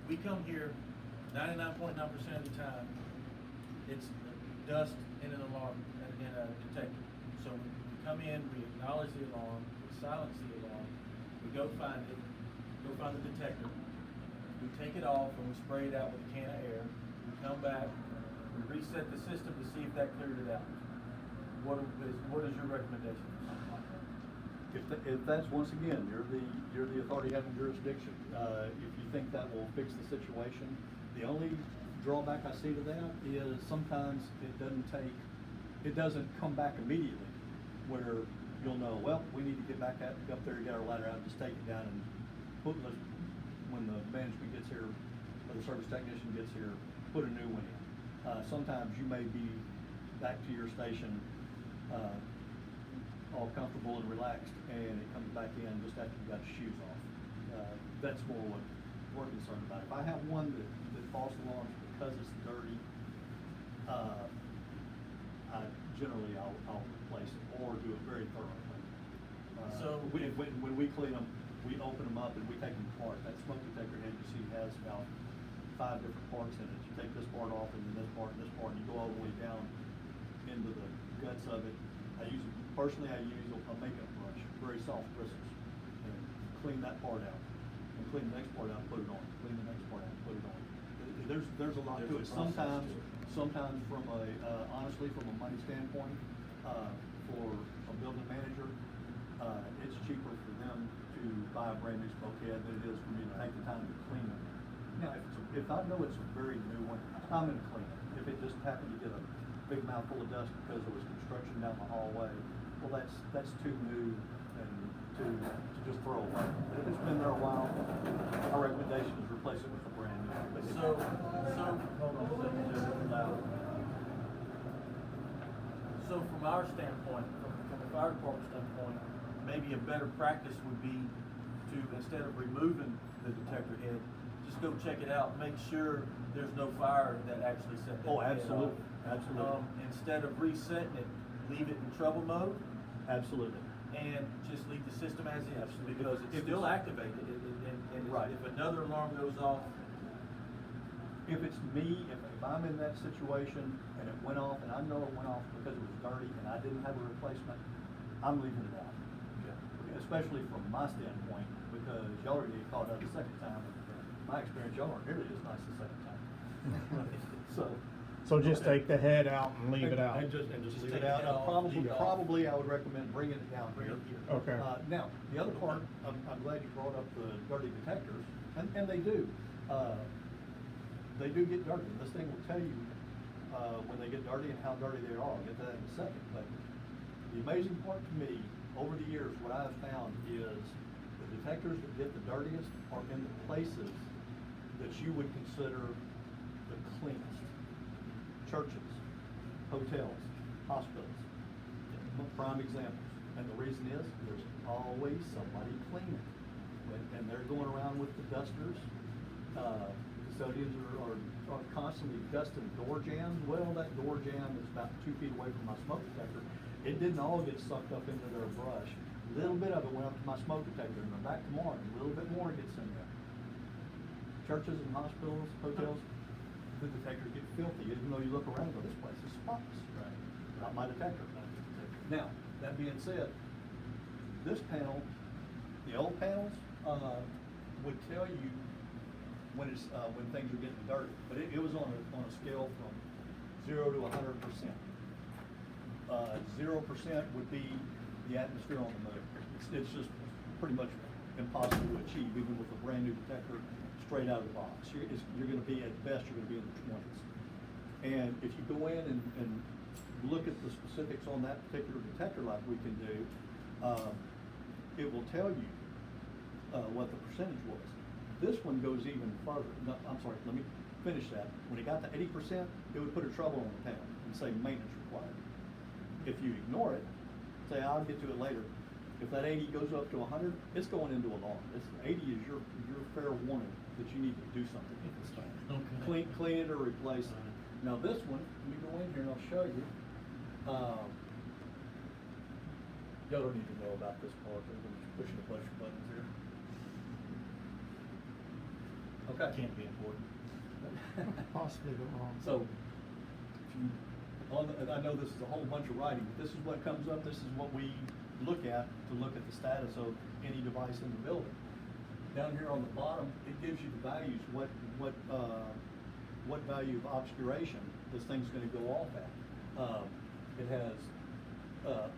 we come here 99.9% of the time, it's dust in an alarm, in a detector. So we come in, we acknowledge the alarm, we silence the alarm, we go find it, go find the detector, we take it off and we spray it out with a can of air. We come back, we reset the system to see if that cleared it out. What is your recommendation? If that's, once again, you're the authority having jurisdiction, if you think that will fix the situation, the only drawback I see to that is sometimes it doesn't come back immediately, where you'll know, well, we need to get back up there, get our ladder out, just take it down and when the management gets here, or the service technician gets here, put a new one in. Sometimes you may be back to your station, all comfortable and relaxed, and it comes back in just after you got your shoes off. That's more what we're concerned about. If I have one that false alarms because it's dirty, I'll replace it or do it very thoroughly. So when we clean them, we open them up and we take them apart. That smoke detector head you see has about 5 different parts in it. You take this part off and then this part and this part, and you go all the way down into the guts of it. Personally, I use a makeup brush, very soft bristles, and clean that part out. And clean the next part out, put it on. Clean the next part out, put it on. There's a lot to it. Sometimes from honestly, from a money standpoint, for a building manager, it's cheaper for them to buy a brand new smoke head than it is for me to take the time to clean it. Now, if I know it's a very new one, I'm gonna clean it. If it just happened to get a big mouthful of dust because there was construction down the hallway, well, that's too new and to just throw away. But if it's been there a while, our recommendation is replace it with a brand new. So hold on a second, just loud. So from our standpoint, from the fire department standpoint, maybe a better practice would be to, instead of removing the detector head, just go check it out, make sure there's no fire that actually set that head off. Absolutely. Instead of resetting it, leave it in trouble mode. Absolutely. And just leave the system as is, Absolutely. because it's still activated, and Right. if another alarm goes off. If it's me, if I'm in that situation and it went off and I know it went off because it was dirty and I didn't have a replacement, I'm leaving it out. Okay. Especially from my standpoint, because y'all already get caught out the second time. My experience, y'all aren't nearly as nice the second time. So just take the head out and leave it out. And just leave take it out. it off, leave it off. Probably I would recommend bringing it down Bring here. it here. Okay. Now, the other part, I'm glad you brought up the dirty detectors, and they do. They do get dirty. This thing will tell you when they get dirty and how dirty they are. I'll get to that in a second. But the amazing part to me, over the years, what I have found is the detectors that get the dirtiest are in the places that you would consider the cleanest. Churches, hotels, hospitals, prime examples. And the reason is, there's always somebody cleaning. And they're going around with the dusters. Custodians are constantly dusting door jams. Well, that door jam is about 2 feet away from my smoke detector. It didn't all get sucked up into their brush. A little bit of it went up to my smoke detector, and they're back tomorrow, and a little bit more gets in there. Churches and hospitals, hotels, the detectors get filthy. Even though you look around and go, this place is spotless. Right. Not my detector. Now, that being said, this panel, the old panels, would tell you when things are getting dirty, but it was on a scale from 0 to 100%. 0% would be the atmosphere on the motor. It's just pretty much impossible to achieve, even with a brand new detector straight out of the box. You're going to be, at best, you're going to be in the 20s. And if you go in and look at the specifics on that particular detector, like we can do, it will tell you what the percentage was. This one goes even further. No, I'm sorry, let me finish that. When it got to 80%, it would put a trouble on the panel and say maintenance required. If you ignore it, say I'll get to it later. If that 80 goes up to 100, it's going into alarm. 80 is your fair warning that you need to do something with this thing. Okay. Clean it or replace it. Now this one, let me go in here and I'll show you. Y'all don't need to know about this part. I'm just pushing a bunch of buttons here. Okay. Can't be important. Possibly the wrong. So, if you, and I know this is a whole bunch of writing, but this is what comes up, this is what we look at to look at the status of any device in the building. Down here on the bottom, it gives you the values, what value of obscuration this thing's gonna go off at. It has,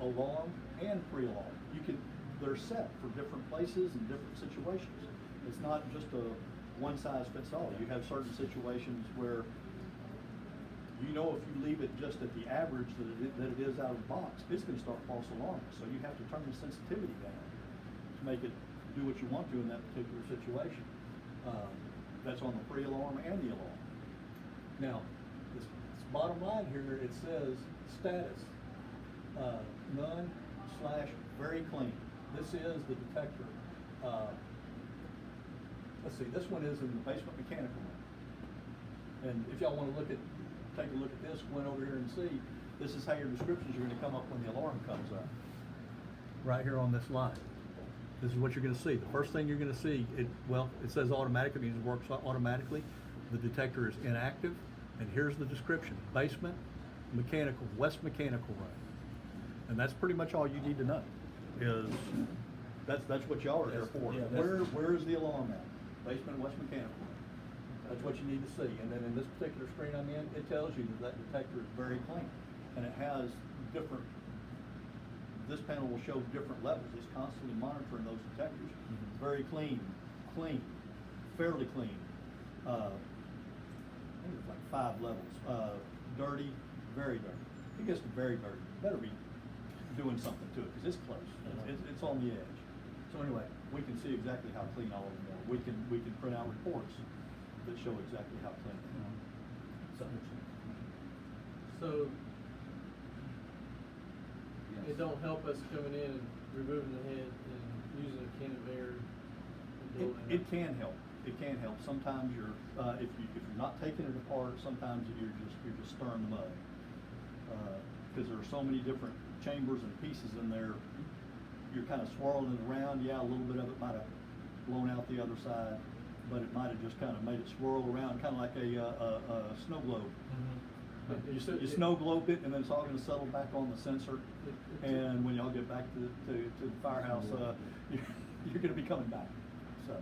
alarm and pre-alarm. They're set for different places and different situations. It's not just a one size fits all. You have certain situations where you know if you leave it just at the average that it is out of the box, it's gonna start false alarming. So you have to turn the sensitivity down to make it do what you want to in that particular situation. That's on the pre-alarm and the alarm. Now, this bottom line here, it says status, none/very clean. This is the detector. Let's see, this one is in the basement mechanical room. And if y'all wanna take a look at this, go in over here and see, this is how your descriptions are gonna come up when the alarm comes up. Right here on this line. This is what you're gonna see. The first thing you're gonna see, it says automatic, it means it works automatically. The detector is inactive, and here's the description: basement, mechanical, west mechanical room. And that's pretty much all you need to know, is, that's what y'all are here for. Yeah, Where is the alarm at? Basement, west mechanical room. That's what you need to see. And then in this particular screen I'm in, it tells you that detector is very clean. And it has different, this panel will show different levels. It's constantly monitoring those detectors. Mhm. Very clean, fairly clean. I think it's like 5 levels. Dirty, very dirty. It gets to very dirty. Better be doing something to it, because it's close. It's on the edge. So anyway, we can see exactly how clean all of them are. We can print out reports that show exactly how clean they are. So, it don't help us coming in and removing the head and using a can of air and blowing It can help. It can help. Sometimes you're, if you're not taking it apart, sometimes you're just stirring the mud. Because there are so many different chambers and pieces in there. You're kind of swirling it around. Yeah, a little bit of it might have blown out the other side, but it might have just kind of made it swirl around, kind of like a snow globe. Mm-hmm. You snow globe it, and then it's all going to settle back on the sensor. And when y'all get back to the firehouse, you're going to be coming back. So,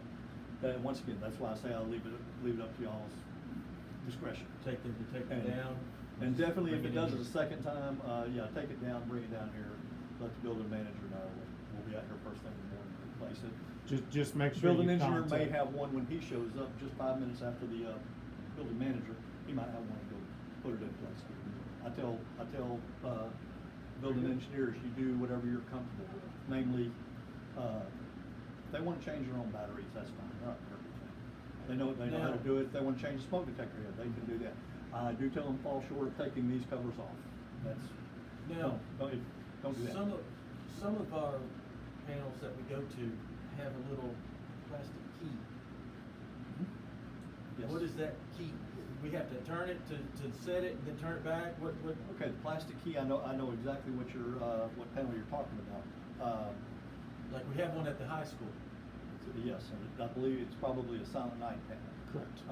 once again, that's why I say I'll leave it up to y'all's discretion. Take the detector down. And definitely, if bring it does in it a second time, yeah, take it down, bring it down here, let the building manager know. We'll be out here first thing in the morning to replace it. Just make sure Building you engineer may contact- have one when he shows up, just 5 minutes after the building manager. He might have one to go put it in place. I tell building engineers, you do whatever you're comfortable with. Namely, if they want to change their own batteries, that's fine. They're not perfect. They know how to do it. If they want to change the smoke detector head, they can do that. I do tell them fall short of taking these covers off. That's Now, don't do that. Some of our panels that we go to have a little plastic key. Yes. What is that key? We have to turn it to set it and then turn it back? What? Okay, the plastic key, I know exactly what panel you're talking about. Like we have one at the high school. Yes, and I believe it's probably a Silent Night panel. Correct.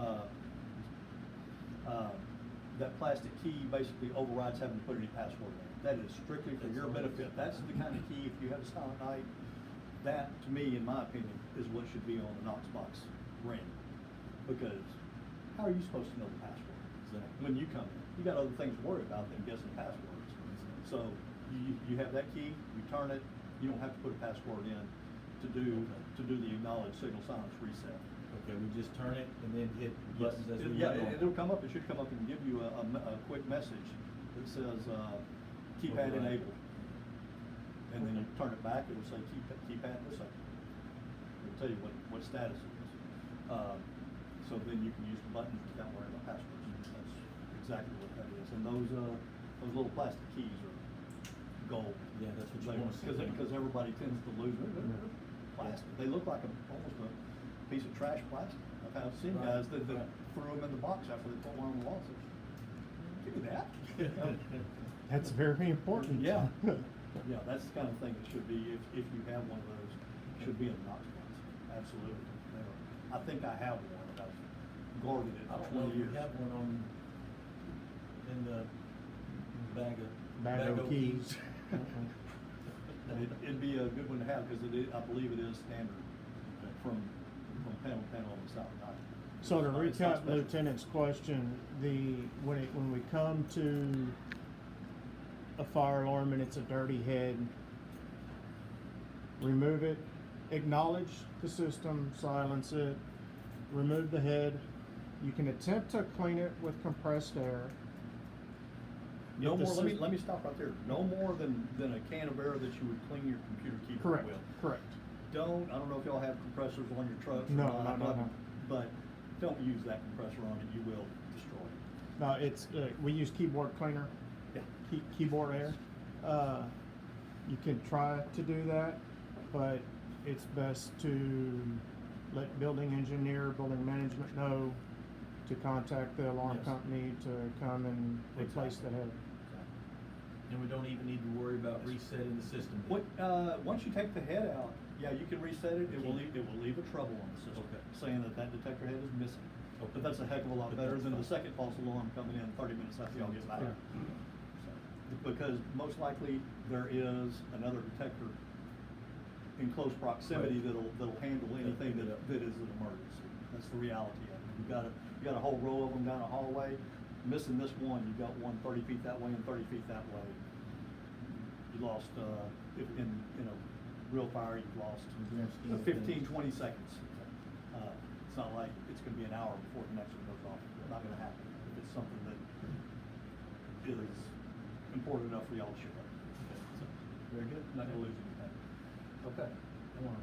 That plastic key basically overrides having to put any password in. That is strictly for your benefit. That's the kind of key, if you have a Silent Night, that, to me, in my opinion, is what should be on the Knox box ring. Because how are you supposed to know the password? Exactly. When you come in, you got other things to worry about than guessing passwords. So you have that key, you turn it, you don't have to put a password in to do the acknowledge signal silence reset. Okay, we just turn it and then hit buttons as we Yeah, go. it'll come up, it should come up and give you a quick message that says, keypad Override. enabled. And then you turn it back, it'll say keypad disabled. It'll tell you what status it is. So then you can use the buttons without worrying about passwords. That's exactly what that is. And those little plastic keys are gold. Yeah, that's what you want to see. Because everybody tends to lose them. They're plastic. They look like almost a piece of trash plastic. I've seen Right, guys that right. threw them in the box after they put one on the wall. Give me that. That's very important. Yeah. Yeah, that's the kind of thing that should be, if you have one of those, should be in the Knox box. Absolutely. I think I have one, and guarded it I for don't know 20 if we years. have one on, in the Bag of keys. It'd be a good one to have, because I believe it is standard from panel to panel on the south side. So to It's not recap special. Lieutenant's question, when we come to a fire alarm and it's a dirty head, remove it, acknowledge the system, silence it, remove the head. You can attempt to clean it with compressed air. No If the more, sys- let me stop right there. No more than a can of air that you would clean your computer keyboard Correct, with. correct. I don't know if y'all have compressors on your trucks or No, not, no. but don't use that compressor on it, you will destroy it. No, it's, we use keyboard cleaner, Yeah. keyboard air. You can try to do that, but it's best to let building engineer, building management know to contact the alarm Yes. company to come and replace the head. And we don't even need to worry about resetting the system. What, once you take the head out, yeah, you can reset it, it will leave a trouble on the system, Okay. saying that detector head is missing. Okay. But that's a heck of a lot But better that's than the fine. second false alarm coming in 30 minutes after y'all get back. Yeah. So, because most likely there is another detector in close proximity Right. that'll handle anything that is an emergency. That's the reality of it. You got a whole row of them down a hallway, missing this one, you got one 30 feet that way and 30 feet that way. You lost, if in a real fire, you've lost Grand scheme of 15, things. 20 seconds. It's not like it's gonna be an hour before the next one goes off. Not gonna happen. If it's something that is important enough for y'all to share. So, Very good. not gonna lose anything. Okay. I wanna